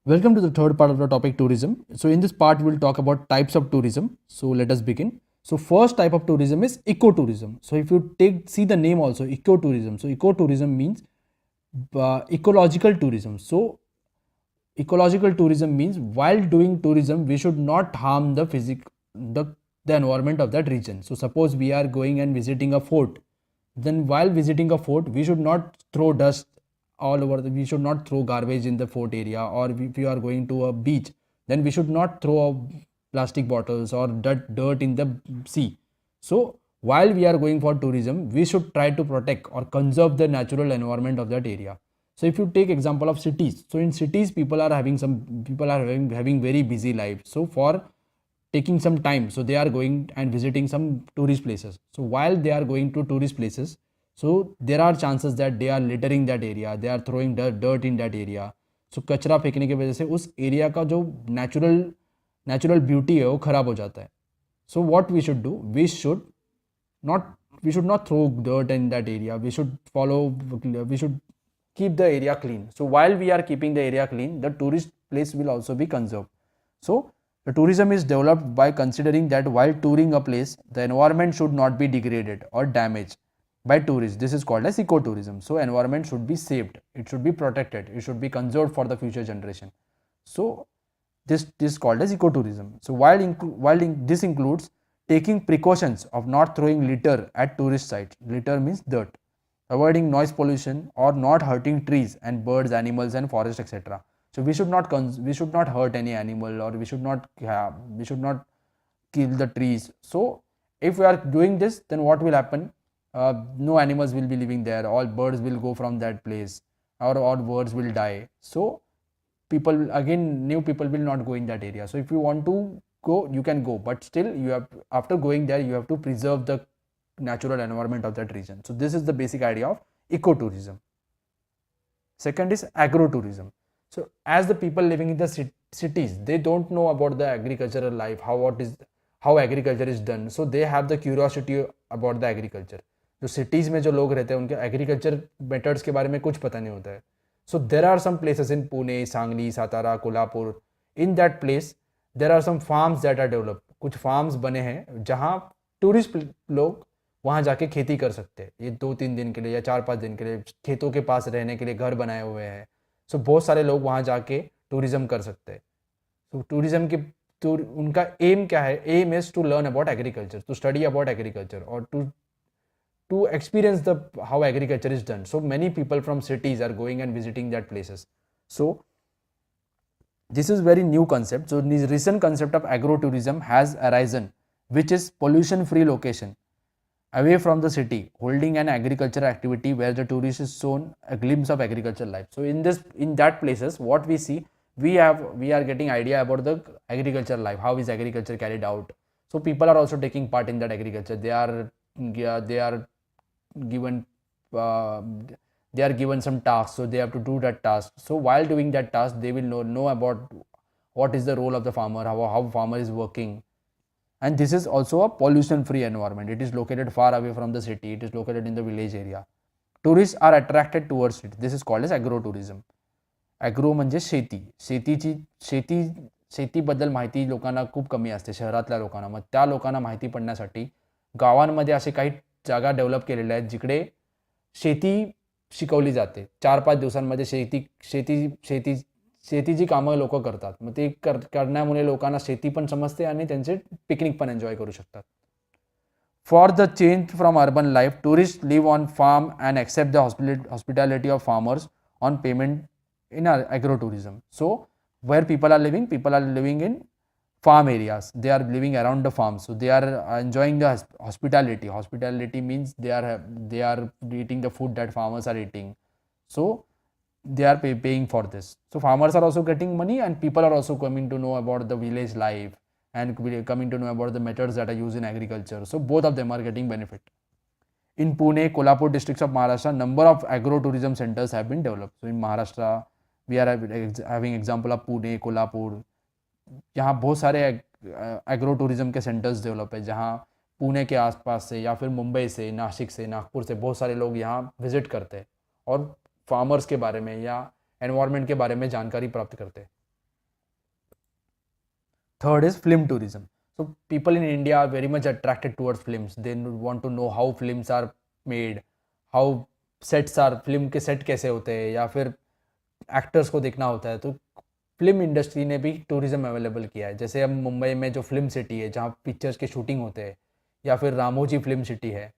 Welcome to the third part of the topic tourism. So in this part we'll talk about types of tourism. So let us begin. So first type of tourism is ecotourism. So if you see the name also ecotourism. So ecotourism means ecological tourism. So ecological tourism means while doing tourism we should not harm the environment of that region. So suppose we are going and visiting a fort, then while visiting a fort we should not throw dust all over we should not throw garbage in the fort area, or if you are going to a beach then we should not throw plastic bottles or dirt in the sea. So while we are going for tourism we should try to protect or conserve the natural environment of that area. So if you take example of cities, so in cities people are having very busy life. So for taking some time, so they are going and visiting some tourist places. So while they are going to tourist places, so there are chances that they are littering that area, they are throwing dirt in that area. So कचरा फेंकने की वजह से उस area का जो natural beauty है वो खराब हो जाता है. So what we should do, not we should not throw dirt in that area. We should keep the area clean. So while we are keeping the area clean, the tourist place will also be conserved. So the tourism is developed by considering that while touring a place, the environment should not be degraded or damaged by tourists. This is called as ecotourism. So environment should be saved, it should be protected, it should be conserved for the future generation. So this is called as ecotourism. So this includes taking precautions of not throwing litter at tourist sites. Litter means dirt, avoiding noise pollution, or not hurting trees and birds, animals and forest, etc. So we should not hurt any animal, or we should not kill the trees. So if we are doing this, then what will happen? No animals will be living there, all birds will go from that place, or all birds will die. So new people will not go in that area. So if you want to go, you can go, but still after going there you have to preserve the natural environment of that region. So this is the basic idea of ecotourism. Second is agrotourism. So as the people living in the cities, they don't know about the agricultural life, how agriculture is done. So they have the curiosity about the agriculture. जो cities में जो लोग रहते हैं उनके agriculture methods के बारे में कुछ पता नहीं होता है. So there are some places in Pune, Sangli, Satara, Kolhapur. In that place there are some farms that are developed. कुछ farms बने हैं जहाँ tourist लोग वहाँ जाके खेती कर सकते हैं. ये 2-3 दिन के लिए या 4-5 दिन के लिए खेतों के पास रहने के लिए घर बनाए हुए हैं. सो बहुत सारे लोग वहाँ जाके टूरिज्म कर सकते हैं. तो टूरिज्म की उनका एम क्या है? Aim is to learn about agriculture, to study about agriculture, और to experience how agriculture is done. So many people from cities are going and visiting that places. So this is very new concept. So this recent concept of agrotourism has arisen, which is pollution free location away from the city, holding an agricultural activity where the tourist is shown a glimpse of agricultural life. So in that places what we see, we are getting idea about the agricultural life, how is agriculture carried out. So people are also taking part in that agriculture. They are given some tasks, so they have to do that task. So while doing that task they will know about what is the role of the farmer, how farmer is working. And this is also a pollution free environment. It is located far away from the city, it is located in the village area. Tourists are attracted towards it. This is called as agrotourism. Agro म्हणजे शेतीबद्दल माहिती लोकांना खूप कमी असते शहरातल्या लोकांना. मग त्या लोकांना माहिती पडण्यासाठी गावांमध्ये असे काही जागा डेव्हलप केलेल्या आहेत जिकडे शेती शिकवली जाते. 4-5 दिवसांमध्ये शेतीची कामं लोक करतात. मग ते करण्यामुळे लोकांना शेती पण समजते आणि त्यांचे पिकनिक पण एन्जॉय करू शकतात. For the change from urban life, tourist live on farm and accept the hospitality of farmers on payment in agrotourism. So where people are living in farm areas, they are living around the farms, so they are enjoying the hospitality means they are eating the food that farmers are eating. So they are paying for this. So farmers are also getting money and people are also coming to know about the village life and coming to know about the methods that are used in agriculture. So both of them are getting benefit. In Pune, Kolhapur districts of Maharashtra, number of agrotourism centers have been developed. So in Maharashtra we are having example of Pune, Kolhapur. यहाँ बहुत सारे एग्रोटूरिज्म के centres develop है, जहाँ पुणे के आसपास से या फिर मुंबई से, नासिक से, नागपुर से बहुत सारे लोग यहाँ विजिट करते हैं और फार्मर्स के बारे में या एनवायरनमेंट के बारे में जानकारी प्राप्त करते हैं. Third is film tourism. So people in India are very much attracted towards films. They want to know how films are made, how sets are, film के set कैसे होते हैं, या फिर एक्टर्स को देखना होता है. तो फिल्म इंडस्ट्री ने भी टूरिज्म अवेलेबल किया है. जैसे अब मुंबई में जो फिल्म सिटी है जहाँ पिक्चर्स के शूटिंग होते हैं, या फिर रामोजी फिल्म सिटी है.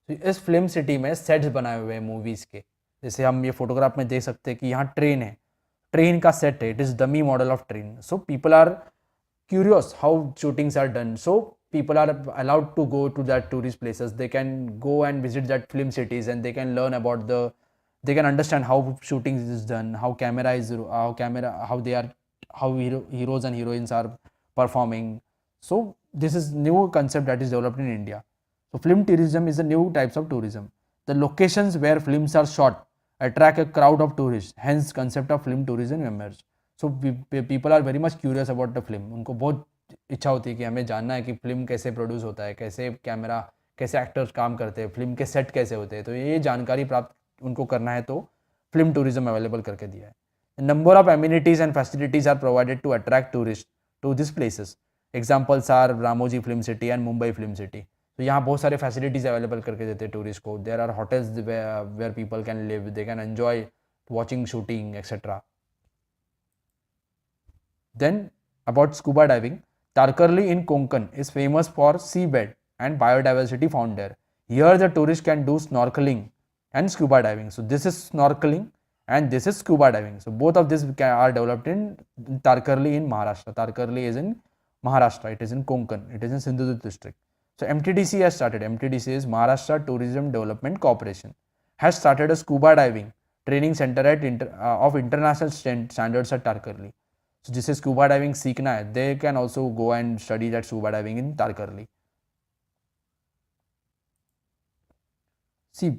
तो इस फिल्म सिटी में सेट्स बनाए हुए हैं मूवीज़ के. जैसे हम ये फोटोग्राफ में देख सकते हैं कि यहाँ ट्रेन है, ट्रेन का सेट है, it is dummy model of train. So people are curious how shootings are done, so people are allowed to go to that tourist places. They can go and visit that film cities, and they can learn about they can understand how shooting is done, how they are, how heroes and heroines are performing. So this is new concept that is developed in India. So film tourism is a new types of tourism. The locations where films are shot attract a crowd of tourists, hence concept of film tourism emerged. So people are very much curious about the film. उनको बहुत इच्छा होती है कि हमें जानना है कि फिल्म कैसे प्रोड्यूस होता है, कैसे कैमरा, कैसे एक्टर्स काम करते हैं, फिल्म के सेट कैसे होते हैं. तो ये जानकारी प्राप्त उनको करना है, तो फिल्म टूरिज्म अवेलेबल करके दिया है. Number of amenities and facilities are provided to attract tourist to this places. Examples are Ramoji film city and Mumbai film city. तो यहाँ बहुत सारे फैसिलिटीज अवेलेबल करके देते हैं टूरिस्ट को. There are hotels where people can live, they can enjoy watching shooting etcetera. Then about scuba diving, Tarkarli in Konkan is famous for seabed and biodiversity found there. Here the tourists can do snorkeling and scuba diving. So this is snorkeling and this is scuba diving. So both of these are developed in Tarkarli in Maharashtra. Tarkarli is in Maharashtra. It is in Konkan. It is in Sindhudurg district. So MTDC has started. MTDC is Maharashtra Tourism Development Corporation. Has started a scuba diving training center at of international standards at Tarkarli. So जिसे scuba diving सीखना है, they can also go and study that scuba diving in Tarkarli. See,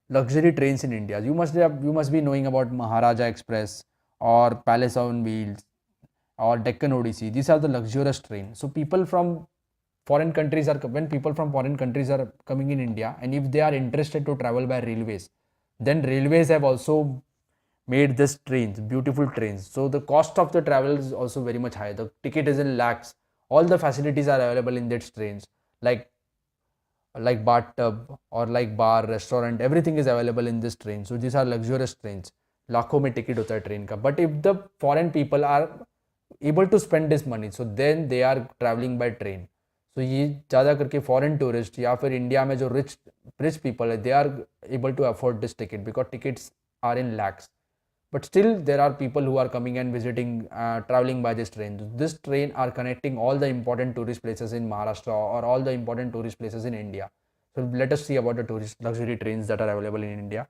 luxury trains in India. You must be knowing about Maharaja Express or Palace on Wheels or Deccan Odyssey. These are the luxurious trains. So people from foreign countries are, when people from foreign countries are coming in India, and if they are interested to travel by railways, then railways have also made this trains, beautiful trains. So the cost of the travel is also very much high. The ticket is in lakhs. All the facilities are available in these trains, like bathtub or like bar, restaurant, everything is available in this train. So these are luxurious trains. लाखों में ticket होता है train का. But if the foreign people are able to spend this money, so then they are traveling by train. So ये ज़्यादा करके foreign tourist या फिर इंडिया में जो rich people है, they are able to afford this ticket because tickets are in lakhs. But still there are people who are coming and visiting, traveling by this train. This train are connecting all the important tourist places in Maharashtra or all the important tourist places in India. So let us see about the tourist luxury trains that are available in India.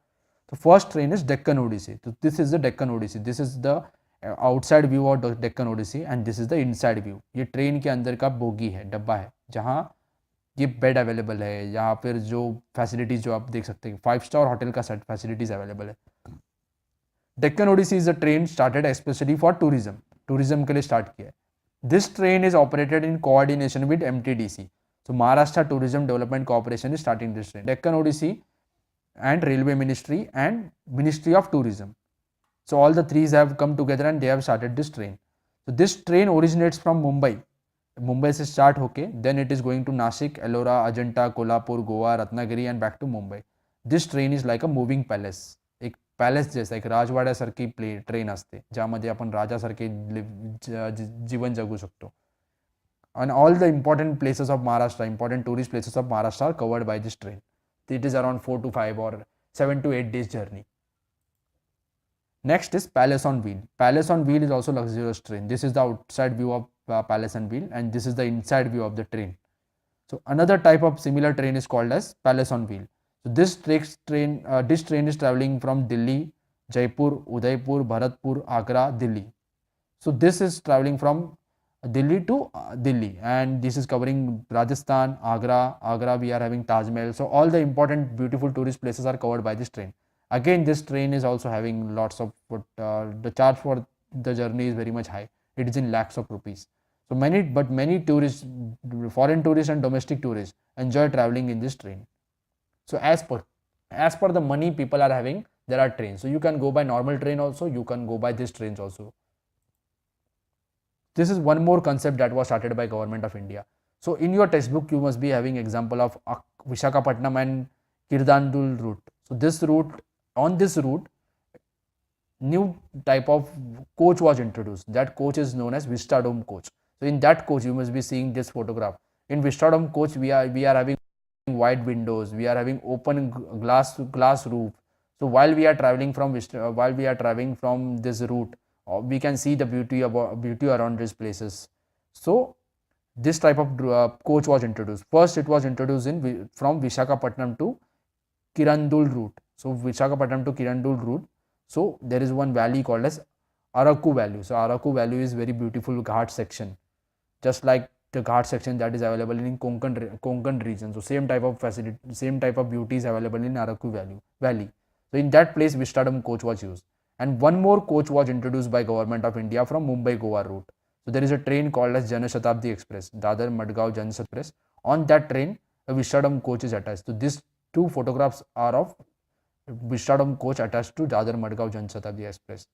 The first train is Deccan Odyssey. So this is the Deccan Odyssey. This is the outside view of Deccan Odyssey and this is the inside view. ये train के अंदर का bogie है, डब्बा है, जहाँ ये bed available है, या फिर जो फैसिलिटीज़ जो आप देख सकते हैं 5 स्टार होटल का सेट फैसिलिटीज़ अवेलेबल है. Deccan Odyssey is a train started specially for tourism के लिए स्टार्ट किया है. This train is operated in coordination with MTDC. So Maharashtra tourism development corporation is starting this train. Deccan Odyssey and railway ministry and ministry of tourism, so all the three have come together and they have started this train. So this train originates from Mumbai से start होके then it is going to Nashik, Ellora, Ajanta, Kolhapur, Goa, Ratnagiri and back to Mumbai. This train is like a moving palace. एक palace जैसा, एक राजवाड्यासारखी train असते ज्यामध्ये आपण राजासारखे जीवन जगू शकतो. And all the important places of Maharashtra, important tourist places of Maharashtra are covered by this train. It is around 4 to 5 or 7 to 8 days journey. Next is Palace on Wheel. Palace on Wheel is also luxurious train. This is the outside view of Palace on Wheel and this is the inside view of the train. So another type of similar train is called as Palace on Wheel. So this train is traveling from Delhi, Jaipur, Udaipur, Bharatpur, Agra, Delhi. So this is traveling from Delhi to Delhi, and this is covering Rajasthan, Agra we are having Taj Mahal. So all the important beautiful tourist places are covered by this train. Again this train is also having lots of the charge for the journey is very much high. It is in lakhs of rupees. So many tourists, foreign tourists and domestic tourists enjoy traveling in this train. So as per the money people are having, there are trains. So you can go by normal train also, you can go by this trains also. this is one more concept that was started by government of India. So in your textbook you must be having example of Visakhapatnam and Kirdandul route. So this route, on this route, new type of coach was introduced. That coach is known as Vistadome coach. So in that coach you must be seeing this photograph. In Vistadome coach we are having wide windows, we are having open glass roof. So while we are traveling from this route, we can see the beauty around these places. So this type of coach was introduced. First it was introduced from Visakhapatnam to Kirandul route. So Visakhapatnam to Kirandul route. So there is one valley called as Araku Valley. So Araku Valley is very beautiful ghat section, just like the ghat section that is available in Konkan region. So same type of facility, same type of beauty is available in Araku Valley. So in that place Vistadom coach was used, and one more coach was introduced by government of India from Mumbai Goa route. So there is a train called as Janashatabdi Express, Dadar Madgaon Janashatabdi Express. On that train a Vistadom coach is attached. So these two photographs are of Vistadom coach attached to Dadar Madgaon Janashatabdi Express.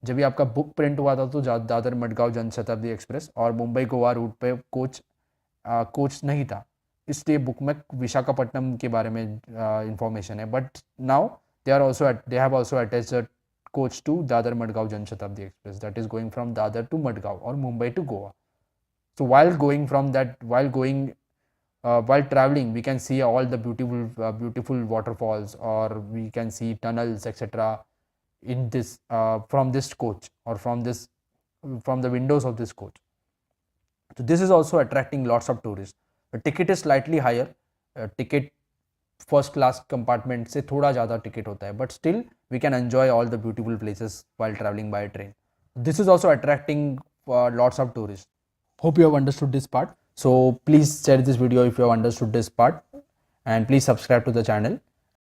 जब भी आपका book print हुआ था तो Dadar Madgaon Janshatabdi express और Mumbai Goa root पे coach नहीं था, इसलिए बुक में विशाखापट्टनम के बारे में इंफॉर्मेशन है. But now they have also attached a coach to Dadar Madgaon Janshatabdi express that is going from Dadar to Madgaon और Mumbai to Goa. So while traveling we can see all the beautiful waterfalls, or we can see tunnels, etc. in this from this coach, or from the windows of this coach. So this is also attracting lots of tourists. The ticket is slightly higher. Ticket first class compartment से थोड़ा ज़्यादा ticket होता है, but still we can enjoy all the beautiful places while traveling by train. This is also attracting lots of tourists. Hope you have understood this part. So please share this video if you have understood this part, and please subscribe to the channel.